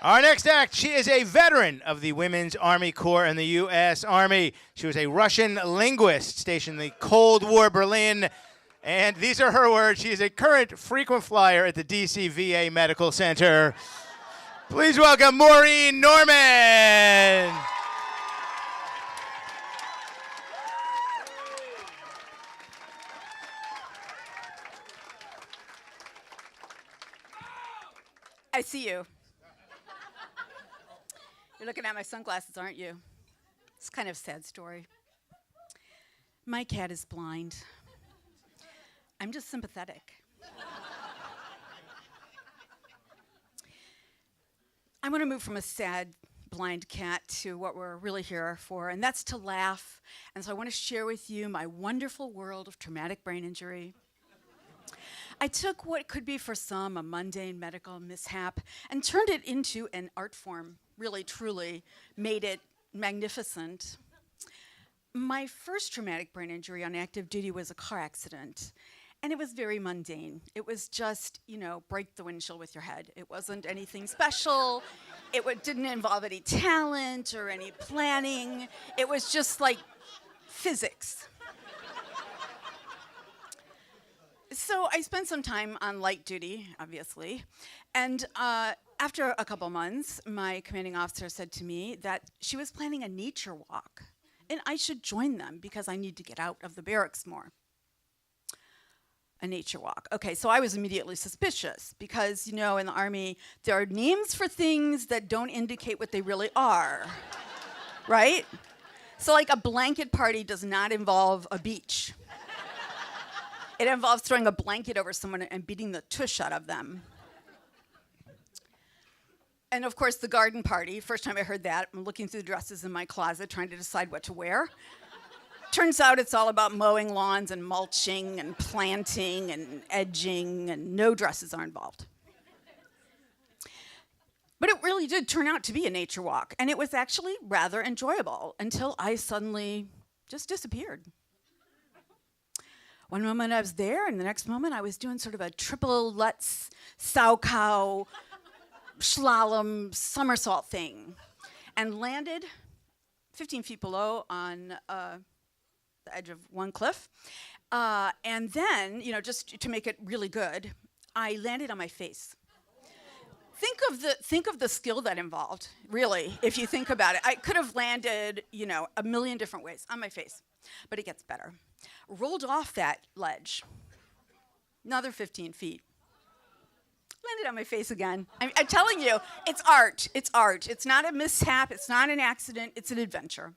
Our next act, she is a veteran of the Women's Army Corps in the U.S. Army. She was a Russian linguist stationed in the Cold War Berlin. And these are her words. She is a current frequent flyer at the DC VA Medical Center. Please welcome Maureen Normann. I see you. You're looking at my sunglasses, aren't you? It's kind of a sad story. My cat is blind. I'm just sympathetic. I want to move from a sad, blind cat to what we're really here for, and that's to laugh. And so I want to share with you my wonderful world of traumatic brain injury. I took what could be for some a mundane medical mishap and turned it into an art form, really, truly made it magnificent. My first traumatic brain injury on active duty was a car accident, and it was very mundane. It was just, break the windshield with your head. It wasn't anything special. It didn't involve any talent or any planning. It was just like physics. So I spent some time on light duty, obviously, and after a couple months, my commanding officer said to me that she was planning a nature walk, and I should join them because I need to get out of the barracks more. A nature walk. Okay, so I was immediately suspicious because, in the Army, there are names for things that don't indicate what they really are, right? So like a blanket party does not involve a beach. It involves throwing a blanket over someone and beating the tush out of them. And of course, the garden party, first time I heard that, I'm looking through the dresses in my closet trying to decide what to wear. Turns out it's all about mowing lawns and mulching and planting and edging, and no dresses are involved. But it really did turn out to be a nature walk, and it was actually rather enjoyable until I suddenly just disappeared. One moment I was there, and the next moment I was doing sort of a triple Lutz, sow cow, slalom, somersault thing, and landed 15 feet below on the edge of one cliff. And then, just to make it really good, I landed on my face. Think of the skill that involved, really, if you think about it. I could have landed, a million different ways on my face, but it gets better. Rolled off that ledge, another 15 feet. Landed on my face again. I'm telling you, it's art. It's art. It's not a mishap. It's not an accident. It's an adventure.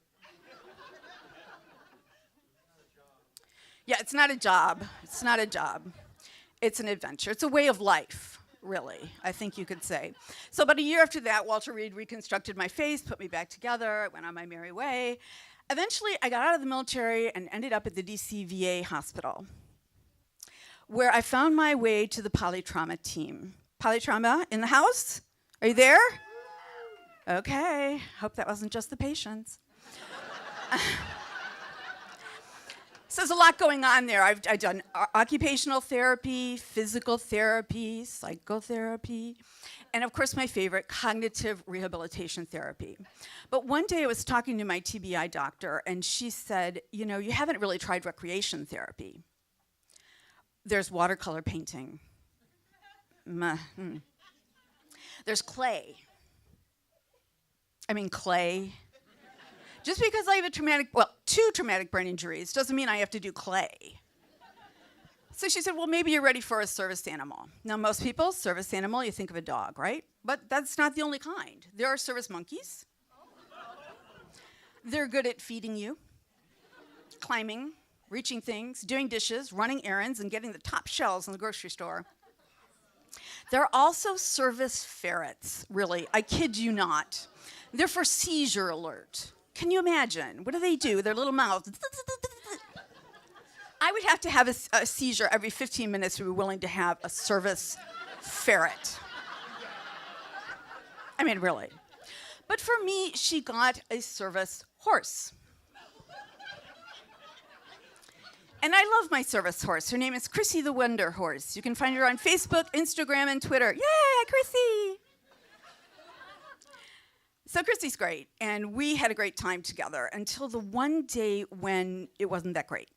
Yeah, it's not a job. It's not a job. It's an adventure. It's a way of life, really, I think you could say. So about a year after that, Walter Reed reconstructed my face, put me back together. I went on my merry way. Eventually, I got out of the military and ended up at the DC VA hospital, where I found my way to the polytrauma team. Polytrauma in the house? Are you there? Okay, hope that wasn't just the patients. So there's a lot going on there. I've done occupational therapy, physical therapy, psychotherapy, and of course my favorite, cognitive rehabilitation therapy. But one day I was talking to my TBI doctor, and she said, you haven't really tried recreation therapy. There's watercolor painting. There's clay. Clay. Just because I have two traumatic brain injuries doesn't mean I have to do clay. So she said, well, maybe you're ready for a service animal. Now, most people, service animal, you think of a dog, right? But that's not the only kind. There are service monkeys. They're good at feeding you, climbing, reaching things, doing dishes, running errands, and getting the top shelves in the grocery store. There are also service ferrets, really. I kid you not. They're for seizure alert. Can you imagine? What do? Their little mouths. I would have to have a seizure every 15 minutes to be willing to have a service ferret. Really. But for me, she got a service horse. And I love my service horse. Her name is Chrissy the Wonder Horse. You can find her on Facebook, Instagram, and Twitter. Yay, Chrissy! So Chrissy's great, and we had a great time together until the one day when it wasn't that great.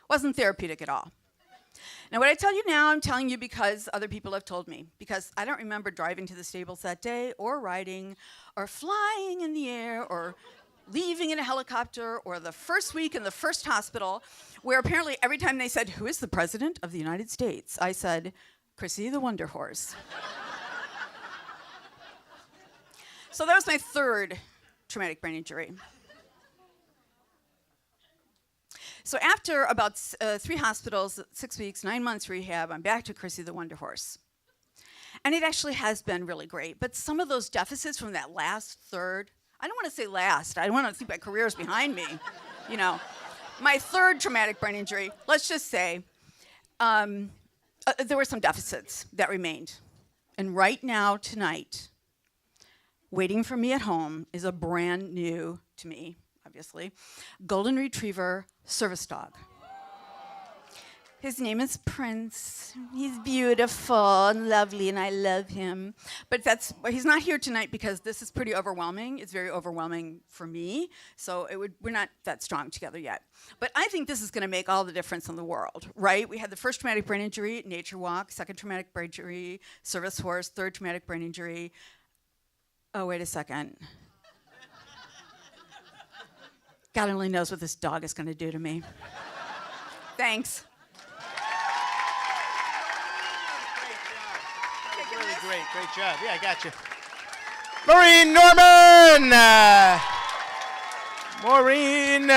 Wasn't therapeutic at all. Now, what I tell you now, I'm telling you because other people have told me, because I don't remember driving to the stables that day, or riding, or flying in the air, or leaving in a helicopter, or the first week in the first hospital, where apparently every time they said, "Who is the President of the United States?" I said, "Chrissy the Wonder Horse." So that was my third traumatic brain injury. So after about 3 hospitals, 6 weeks, 9 months rehab, I'm back to Chrissy the Wonder Horse. And it actually has been really great. But some of those deficits from that last third, I don't want to say last, I don't want to think my career is behind me. You know, my third traumatic brain injury, let's just say, there were some deficits that remained. And right now, tonight, waiting for me at home is a brand new, to me, obviously, golden retriever service dog. His name is Prince. He's beautiful and lovely, and I love him. But he's not here tonight because this is pretty overwhelming. It's very overwhelming for me, so we're not that strong together yet. But I think this is going to make all the difference in the world, right? We had the first traumatic brain injury, nature walk, second traumatic brain injury, service horse, third traumatic brain injury. Oh, wait a second. God only knows what this dog is going to do to me. Thanks. Great job. Yeah, I got you. Maureen Normann! Maureen